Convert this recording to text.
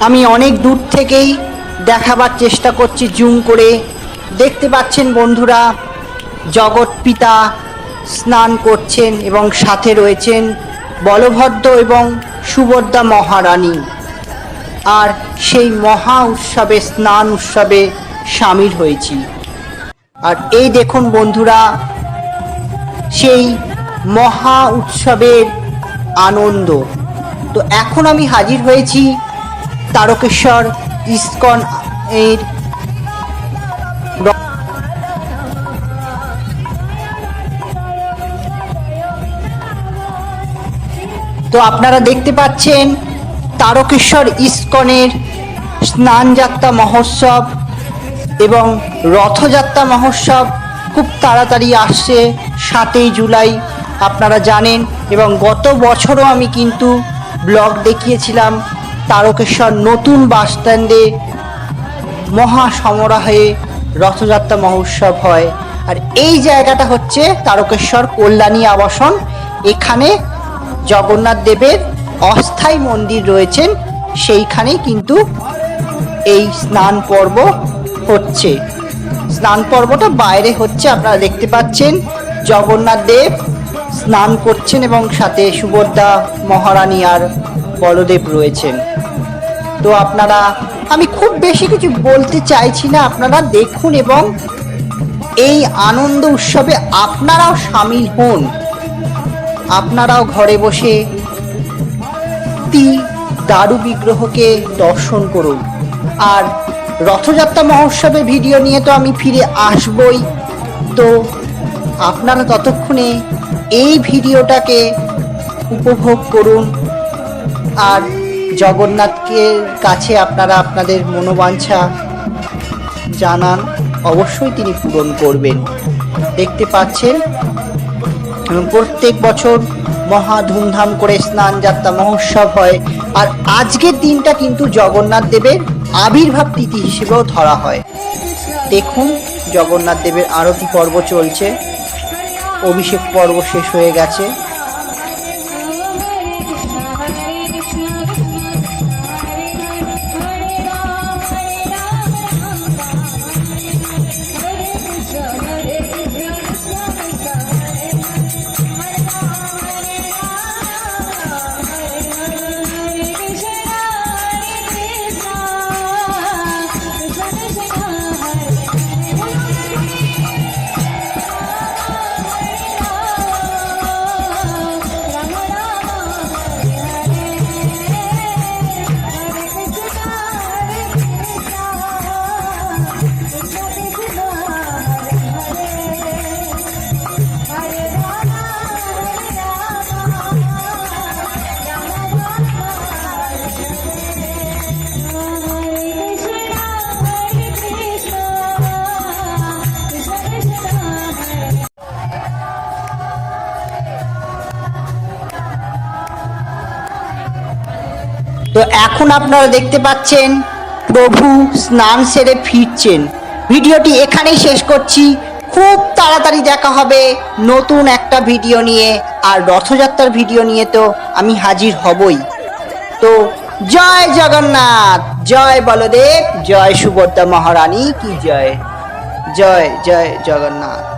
আমি অনেক দূর থেকেই দেখাবার চেষ্টা করছি জুম করে। দেখতে পাচ্ছেন বন্ধুরা, জগৎ পিতা স্নান করছেন এবং সাথে রয়েছেন বলভদ্র এবং সুভদ্রা মহারানী। আর সেই মহা উৎসবে, স্নান উৎসবে সামিল হয়েছি। আর এই দেখুন বন্ধুরা, সেই মহা উৎসবের আনন্দ। তো এখন আমি হাজির হয়েছি তারকেশ্বর ইস্কন এর তো আপনারা দেখতে পাচ্ছেন তারকেশ্বর ইস্কনের স্নানযাত্রা মহোৎসব এবং রথযাত্রা মহোৎসব খুব তাড়াতাড়ি আসছে, 7ই জুলাই আপনারা জানেন। এবং গত বছরও আমি কিন্তু ব্লগ দেখিয়েছিলাম তারকেশ্বর নতুন বাস স্ট্যান্ডে মহা সমারোহে রথযাত্রা মহোৎসব হয়। আর এই জায়গাটা হচ্ছে তারকেশ্বর কল্যাণী আবাসন। এখানে জগন্নাথ দেবের অস্থায়ী মন্দির রয়েছেন, সেইখানেই কিন্তু এই স্নান পর্ব হচ্ছে। স্নান পর্বটা বাইরে হচ্ছে, আপনারা দেখতে পাচ্ছেন জগন্নাথ দেব স্নান করছেন এবং সাথে সুভদ্রা মহারানী আর বলদেব রয়েছেন। তো আপনারা, আমি খুব বেশি কিছু বলতে চাইছি না, আপনারা দেখুন এবং এই আনন্দ উৎসবে আপনারাও সামিল হন। আপনারাও ঘরে বসে দারু বিগ্রহকে দর্শন করুন। আর রথযাত্রা মহোৎসবের ভিডিও নিয়ে তো আমি ফিরে আসবই। তো আপনারা ততক্ষণে এই ভিডিওটাকে উপভোগ করুন আর জগন্নাথকে কাছে আপনারা আপনাদের মনোবাঞ্ছা জানান, অবশ্যই তিনি পূরণ করবেন। দেখতে পাচ্ছেন প্রত্যেক বছর মহা ধুমধাম করে স্নান যাত্রা মহোৎসব হয়। আর আজকের দিনটা কিন্তু জগন্নাথ দেবের আবির্ভাব তিথি হিসেবেও ধরা হয়। দেখুন জগন্নাথ দেবের আরতি পর্ব চলছে, অভিষেক পর্ব শেষ হয়ে গেছে। তো এখন আপনারা দেখতে পাচ্ছেন প্রভু স্নান সেরে ফিরছেন। ভিডিওটি এখানেই শেষ করছি, খুব তাড়াতাড়ি দেখা হবে নতুন একটা ভিডিও নিয়ে। আর রথযাত্রার ভিডিও নিয়ে তো আমি হাজির হবই। তো জয় জগন্নাথ, জয় বলদেব, জয় সুভদ্রা মহারানী কি জয়। জয় জয় জগন্নাথ।